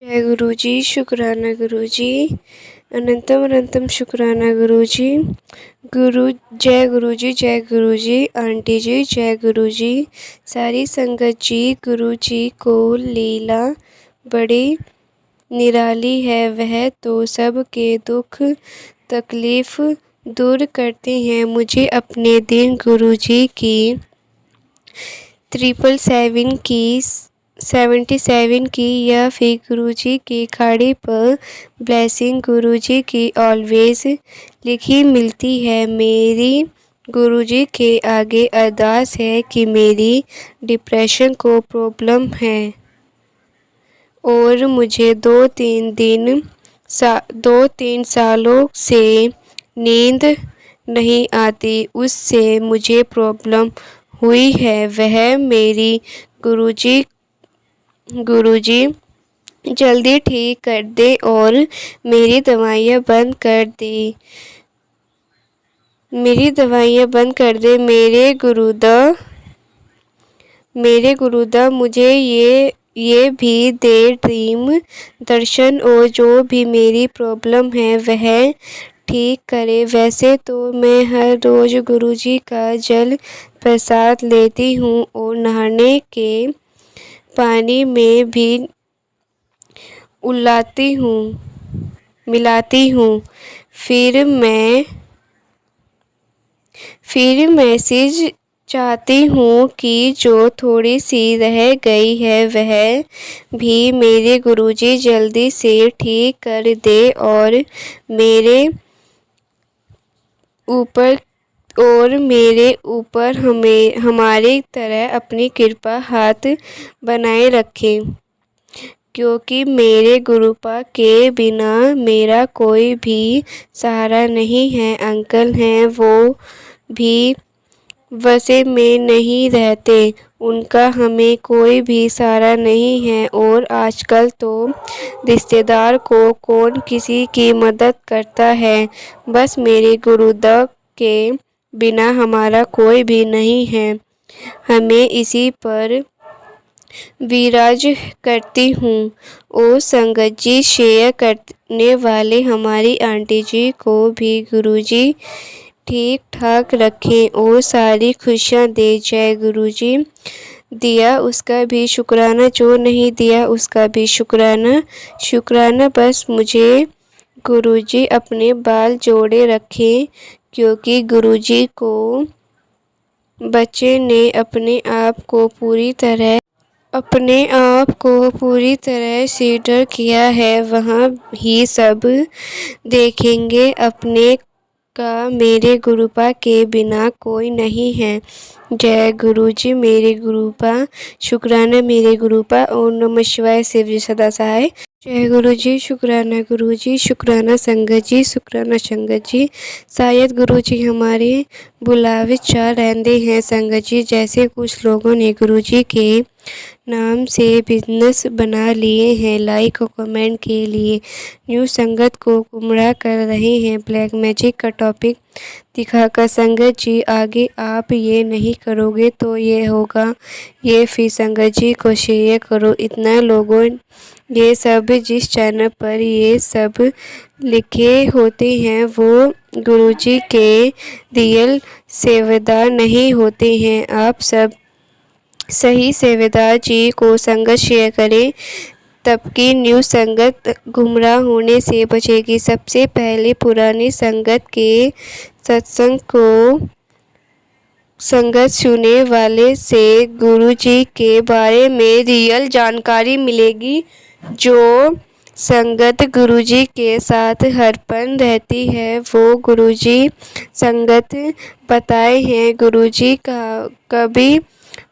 जय गुरुजी, शुक्राना गुरुजी, अनंतम अनंतम शुक्राना गुरुजी। जय गुरुजी, आंटी जी जय गुरुजी, सारी संगत जी। गुरुजी को लीला बड़ी निराली है, वह तो सबके दुख तकलीफ दूर करते हैं। मुझे अपने दिन गुरुजी की 77 की या फिर गुरुजी की खाड़ी पर ब्लेसिंग गुरुजी की ऑलवेज लिखी मिलती है। मेरी गुरुजी के आगे अरदास है कि मेरी डिप्रेशन को प्रॉब्लम है और मुझे 2-3 सालों से नींद नहीं आती, उससे मुझे प्रॉब्लम हुई है। वह मेरी गुरुजी जल्दी ठीक कर दे और मेरी दवाइयाँ बंद कर दे। मेरे गुरुदा मुझे ये भी दे ड्रीम दर्शन, और जो भी मेरी प्रॉब्लम है वह ठीक करे। वैसे तो मैं हर रोज़ गुरुजी का जल प्रसाद लेती हूँ और नहाने के पानी में भी मिलाती हूँ। फिर मैसेज चाहती हूँ कि जो थोड़ी सी रह गई है वह भी मेरे गुरुजी जल्दी से ठीक कर दे और मेरे ऊपर हमारी तरह अपनी कृपा हाथ बनाए रखे, क्योंकि मेरे गुरुपा के बिना मेरा कोई भी सहारा नहीं है। अंकल हैं, वो भी वसे में नहीं रहते, उनका हमें कोई भी सहारा नहीं है। और आजकल तो रिश्तेदार को कौन किसी की मदद करता है। बस मेरे गुरुदा के बिना हमारा कोई भी नहीं है। हमें इसी पर विराज करती हूँ। और संगत जी, शेयर करने वाले हमारी आंटी जी को भी गुरुजी ठीक ठाक रखें और सारी खुशियाँ दे। जय गुरुजी। दिया उसका भी शुक्राना, जो नहीं दिया उसका भी शुक्राना। बस मुझे गुरुजी अपने बाल जोड़े रखें, क्योंकि गुरुजी को बच्चे ने अपने आप को पूरी तरह सीडर किया है। वहाँ ही सब देखेंगे अपने का, मेरे गुरुपा के बिना कोई नहीं है। जय गुरुजी, मेरे गुरुपा शुक्राना, मेरे गुरुपा। ओम नमः शिवाय, शिव जी सदा सहाय। जय गुरुजी, शुक्राना संगत जी, शुक्राना संगत जी। शायद गुरुजी हमारे बुलावे चाह रहते हैं संगत जी। जैसे कुछ लोगों ने गुरुजी के नाम से बिजनेस बना लिए हैं, लाइक और कमेंट के लिए न्यू संगत को गुमराह कर रहे हैं, ब्लैक मैजिक का टॉपिक दिखाकर। संगत जी, आगे आप ये नहीं करोगे तो ये होगा, ये फिर संगत जी को शेयर करो। इतना लोगों ये सब जिस चैनल पर ये सब लिखे होते हैं वो गुरुजी के रियल सेवेदार नहीं होते हैं। आप सब सही सेवेदार जी को संगत शेयर करें, तबकि न्यू संगत गुमराह होने से बचेगी। सबसे पहले पुरानी संगत के संगत सुनने वाले से गुरुजी के बारे में रियल जानकारी मिलेगी। जो संगत गुरुजी के साथ हर पल रहती है वो गुरुजी संगत बताए हैं। गुरुजी का कभी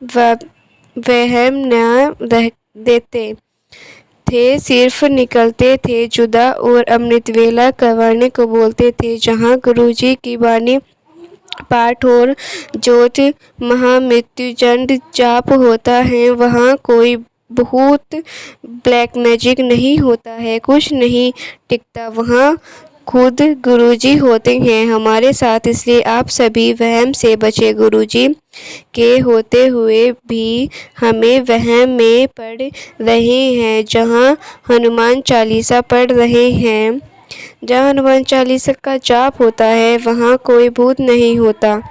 वहम न देते थे, सिर्फ निकलते थे जुदा और अमृत वेला करवाने को बोलते थे। जहाँ गुरुजी की वाणी पाठ और ज्योत महामृत्युंजय जाप होता है, वहाँ कोई भूत ब्लैक मैजिक नहीं होता है, कुछ नहीं टिकता। वहाँ खुद गुरुजी होते हैं हमारे साथ, इसलिए आप सभी वहम से बचें। गुरुजी के होते हुए भी हमें वहम में पड़ रहे हैं। जहाँ हनुमान चालीसा पढ़ रहे हैं, जहाँ हनुमान चालीसा का जाप होता है, वहाँ कोई भूत नहीं होता।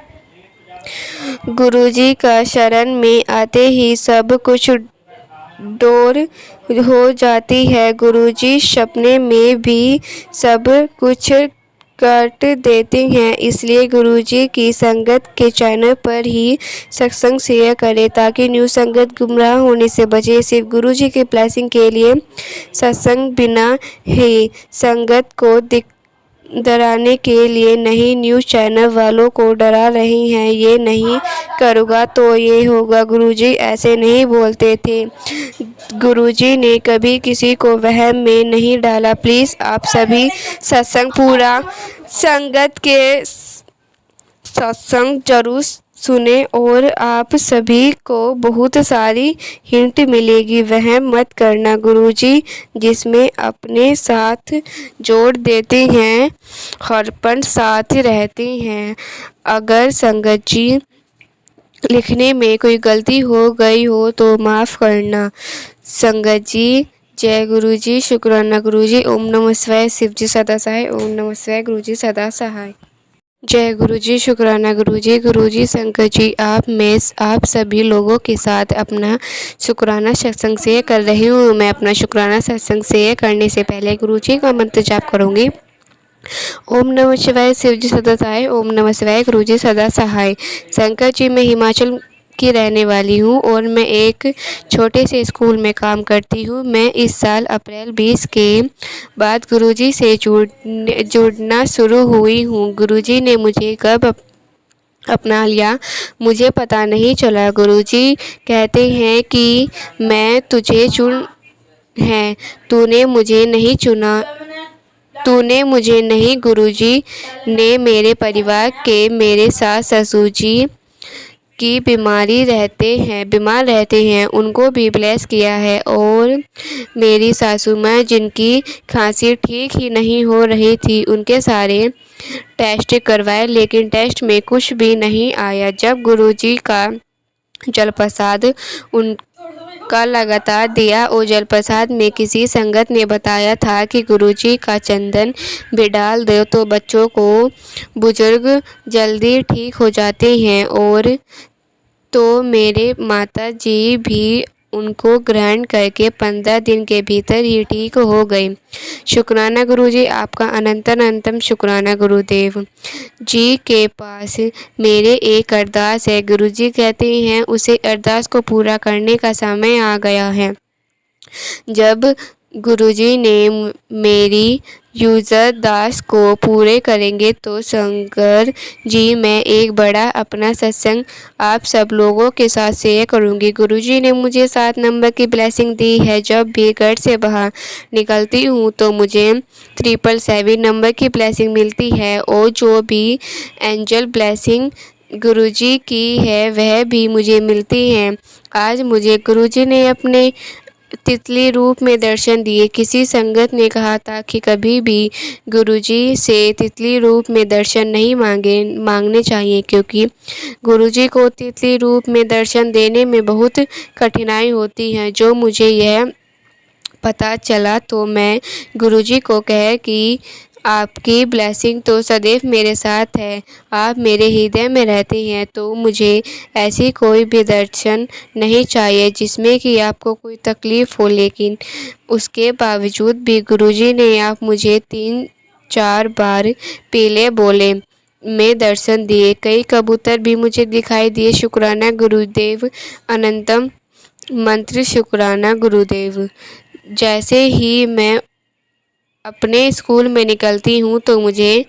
गुरुजी का शरण में आते ही सब कुछ डोर हो जाती है। गुरुजी सपने में भी सब कुछ काट देते हैं, इसलिए गुरुजी की संगत के चैनल पर ही सत्संग शेयर करें ताकि न्यू संगत गुमराह होने से बचे। सिर्फ गुरुजी की ब्लेसिंग के लिए सत्संग बिना ही संगत को डराने के लिए नहीं, न्यूज़ चैनल वालों को डरा रही हैं। ये नहीं करूँगा तो ये होगा। गुरुजी ऐसे नहीं बोलते थे। गुरुजी ने कभी किसी को वहम में नहीं डाला। प्लीज़ आप सभी सत्संग पूरा संगत के सत्संग जरूर सुने और आप सभी को बहुत सारी हिंट मिलेगी। वहम मत करना। गुरुजी जिसमें अपने साथ जोड़ देते हैं, हर पल साथ रहते हैं। अगर संगत जी लिखने में कोई गलती हो गई हो तो माफ़ करना। संगत जी जय गुरुजी। शुक्राना गुरुजी। ओम नमः शिवाय। शिव जी सदा सहाय। ओम नमः शिवाय। गुरुजी सदा सहाय। जय गुरुजी। शुक्राना गुरुजी। गुरुजी शंकर जी आप सभी लोगों के साथ अपना शुक्राना सत्संग शेयर कर रही हूँ। मैं अपना शुक्राना सत्संग शेयर करने से पहले गुरुजी का मंत्र जाप करूँगी। ओम नमः शिवाय। शिव जी सदा सहाय। ओम नमः शिवाय। गुरुजी सदा सहाय। शंकर जी मैं हिमाचल की रहने वाली हूँ और मैं एक छोटे से स्कूल में काम करती हूँ। मैं इस साल अप्रैल 20 के बाद गुरुजी से जुड़ना शुरू हुई हूँ। गुरुजी ने मुझे कब अपना लिया मुझे पता नहीं चला। गुरुजी कहते हैं कि मैं तुझे चुन है, तूने मुझे नहीं चुना, तूने मुझे नहीं। गुरुजी ने मेरे परिवार के मेरे सास ससुर जी की बीमार रहते हैं उनको भी ब्लेस किया है और मेरी सासू माँ जिनकी खांसी ठीक ही नहीं हो रही थी उनके सारे टेस्ट करवाए लेकिन टेस्ट में कुछ भी नहीं आया। जब गुरुजी का जल प्रसाद उनका लगातार दिया और जल प्रसाद में किसी संगत ने बताया था कि गुरुजी का चंदन भी डाल दो तो बच्चों को बुजुर्ग जल्दी ठीक हो जाते हैं और तो मेरे माता जी भी उनको ग्रहण करके 15 दिन के भीतर ही ठीक हो गए। शुक्राना गुरुजी। आपका अनंतम शुक्राना गुरुदेव जी के पास मेरे एक अरदास है। गुरुजी कहते हैं उसे अरदास को पूरा करने का समय आ गया है। जब गुरुजी ने मेरी यूजर दास को पूरे करेंगे तो शंकर जी मैं एक बड़ा अपना सत्संग आप सब लोगों के साथ शेयर करूंगी। गुरुजी ने मुझे 7 नंबर की ब्लेसिंग दी है। जब भी घर से बाहर निकलती हूँ तो मुझे 777 नंबर की ब्लेसिंग मिलती है और जो भी एंजल ब्लेसिंग गुरुजी की है वह भी मुझे मिलती है। आज मुझे गुरुजी ने अपने तितली रूप में दर्शन दिए। किसी संगत ने कहा था कि कभी भी गुरुजी से तितली रूप में दर्शन नहीं मांगने चाहिए क्योंकि गुरुजी को तितली रूप में दर्शन देने में बहुत कठिनाई होती है। जो मुझे यह पता चला तो मैं गुरुजी को कहा कि आपकी ब्लेसिंग तो सदैव मेरे साथ है, आप मेरे हृदय में रहते हैं तो मुझे ऐसी कोई भी दर्शन नहीं चाहिए जिसमें कि आपको कोई तकलीफ़ हो। लेकिन उसके बावजूद भी गुरुजी ने आप मुझे 3-4 बार पीले बोले में दर्शन दिए। कई कबूतर भी मुझे दिखाई दिए। शुक्राना गुरुदेव। अनंतम मंत्र। शुक्राना गुरुदेव। जैसे ही मैं अपने स्कूल में निकलती हूँ तो मुझे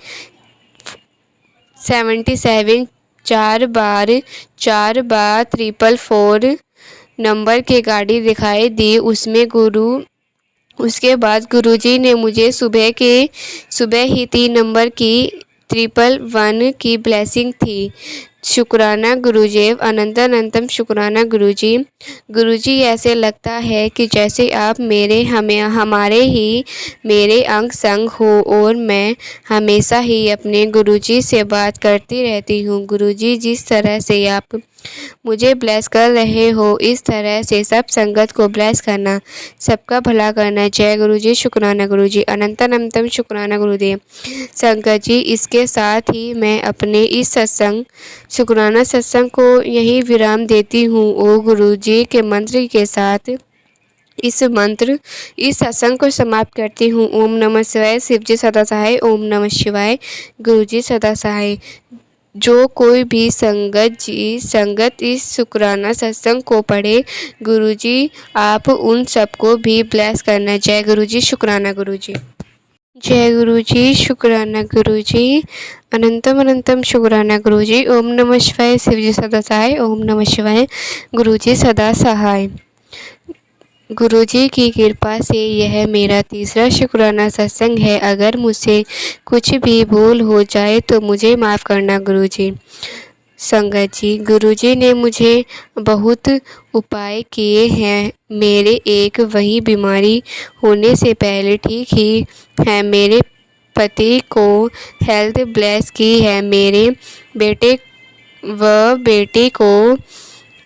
77 4 बार 444 नंबर की गाड़ी दिखाई दी। उसके बाद गुरुजी ने मुझे सुबह ही 3 नंबर की 111 की ब्लेसिंग थी। शुक्राना गुरुदेव। अनंतम शुक्राना गुरुजी। गुरुजी, ऐसे लगता है कि जैसे आप हमारे ही मेरे अंग संग हो और मैं हमेशा ही अपने गुरुजी से बात करती रहती हूँ। गुरुजी, जिस तरह से आप मुझे ब्लेस कर रहे हो, इस तरह से सब संगत को ब्लेस करना, सबका भला करना। जय गुरुजी। शुक्राना गुरुजी। अनंतम शुक्राना गुरुदेव। संगत जी, इसके साथ ही मैं अपने इस शुक्राना सत्संग को यही विराम देती हूँ। ओ गुरुजी के मंत्र के साथ इस सत्संग को समाप्त करती हूँ। ओम नमः शिवाय। शिवजी सदा सहाय। ओम नमः शिवाय। गुरुजी सदा सहाय। जो कोई भी संगत इस शुक्राना सत्संग को पढ़े, गुरुजी आप उन सबको भी ब्लेस करना। जय गुरुजी। शुक्राना गुरुजी। जय गुरुजी। शुक्राना गुरुजी। अनंतम शुक्राना गुरुजी। ओम नमः शिवाय। शिवजी सदा सहाय। ओम नमः शिवाय। गुरुजी सदा सहाय। गुरुजी की कृपा से यह मेरा तीसरा शुक्राना सत्संग है। अगर मुझसे कुछ भी भूल हो जाए तो मुझे माफ़ करना गुरुजी। संगत जी, गुरुजी ने मुझे बहुत उपाय किए हैं। मेरे एक वही बीमारी होने से पहले ठीक ही है। मेरे पति को हेल्थ ब्लेस की है। मेरे बेटे व बेटी को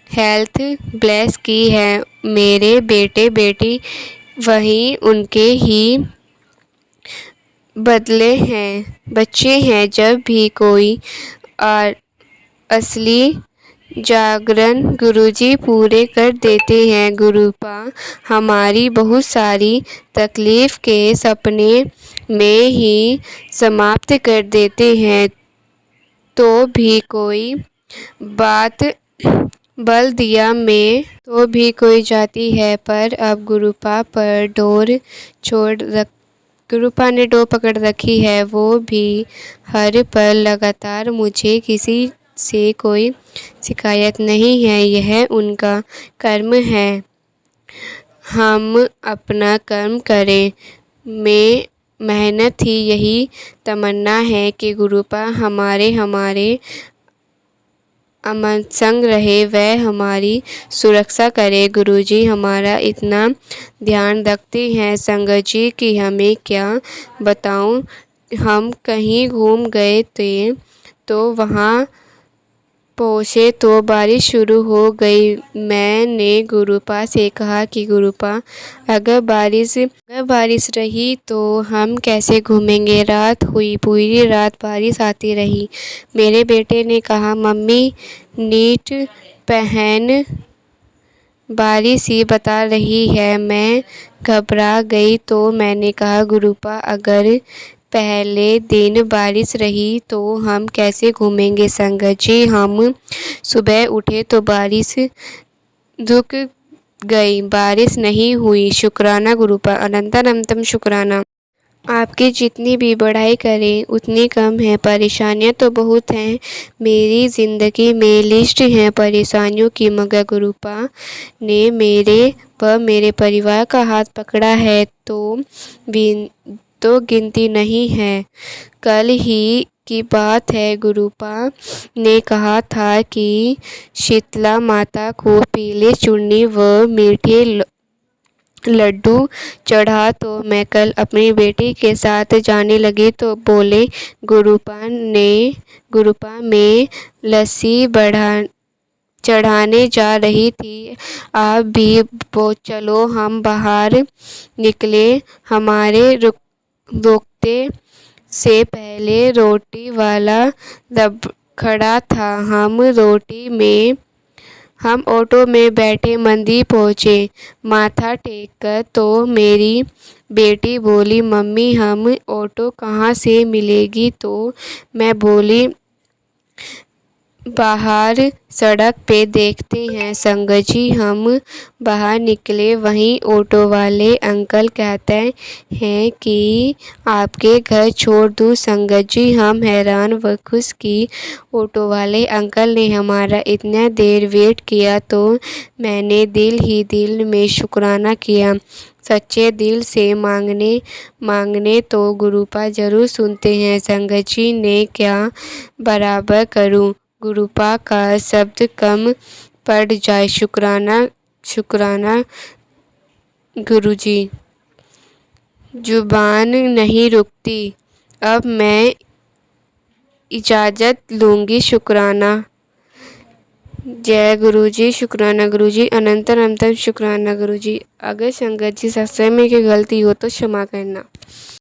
हेल्थ ब्लेस की है। मेरे बेटे बेटी वही उनके ही बदले हैं बच्चे हैं। जब भी कोई असली जागरण गुरुजी पूरे कर देते हैं। गुरुपा हमारी बहुत सारी तकलीफ के सपने में ही समाप्त कर देते हैं। तो भी कोई बात बल दिया में तो भी कोई जाती है, पर अब गुरुपा ने डोर पकड़ रखी है। वो भी हर पल लगातार मुझे किसी से कोई शिकायत नहीं है। यह उनका कर्म है। हम अपना कर्म करें। में मेहनत ही यही तमन्ना है कि गुरुपा हमारे अमन संग रहे, वह हमारी सुरक्षा करे। गुरुजी हमारा इतना ध्यान रखते हैं संगत जी कि हमें क्या बताऊं। हम कहीं घूम गए थे तो वहाँ पहुँचे तो बारिश शुरू हो गई। मैंने गुरुपा से कहा कि गुरुपा, अगर बारिश रही तो हम कैसे घूमेंगे। रात हुई, पूरी रात बारिश आती रही। मेरे बेटे ने कहा, मम्मी नीट पहन, बारिश ही बता रही है। मैं घबरा गई तो मैंने कहा, गुरुपा अगर पहले दिन बारिश रही तो हम कैसे घूमेंगे। संगत जी, हम सुबह उठे तो बारिश रुक गई, बारिश नहीं हुई। शुक्राना गुरुपा। अनंतम शुक्राना। आपकी जितनी भी बढ़ाई करें उतनी कम है। परेशानियां तो बहुत हैं मेरी ज़िंदगी में, लिस्ट है परेशानियों की, मगर गुरुपा ने मेरे परिवार का हाथ पकड़ा है तो गिनती नहीं है। कल ही की बात है, गुरुपा ने कहा था कि शीतला माता को पीले चूर्णी व मीठे लड्डू चढ़ा। तो मैं कल अपनी बेटी के साथ जाने लगी तो बोले, गुरुपा में लस्सी चढ़ाने जा रही थी, आप भी चलो। हम बाहर निकले। हमारे रुकते से पहले रोटी वाला खड़ा था। हम ऑटो में बैठे मंदिर पहुँचे। माथा टेक कर तो मेरी बेटी बोली, मम्मी हम ऑटो कहाँ से मिलेगी। तो मैं बोली, बाहर सड़क पे देखते हैं। संगत जी, हम बाहर निकले। वहीं ऑटो वाले अंकल कहते हैं कि आपके घर छोड़ दूँ। संगत जी, हम हैरान व खुश कि ऑटो वाले अंकल ने हमारा इतना देर वेट किया। तो मैंने दिल ही दिल में शुक्राना किया। सच्चे दिल से मांगने तो गुरुपा जरूर सुनते हैं। संगत जी ने क्या बराबर करूं। गुरुपा का शब्द कम पड़ जाए। शुक्राना शुक्राना गुरुजी। जुबान नहीं रुकती, अब मैं इजाज़त लूँगी। शुक्राना। जय गुरुजी। शुक्राना गुरुजी। अनंतर अनंतर शुक्राना गुरुजी। अगर संगत जी सत्संग में कोई गलती हो तो क्षमा करना।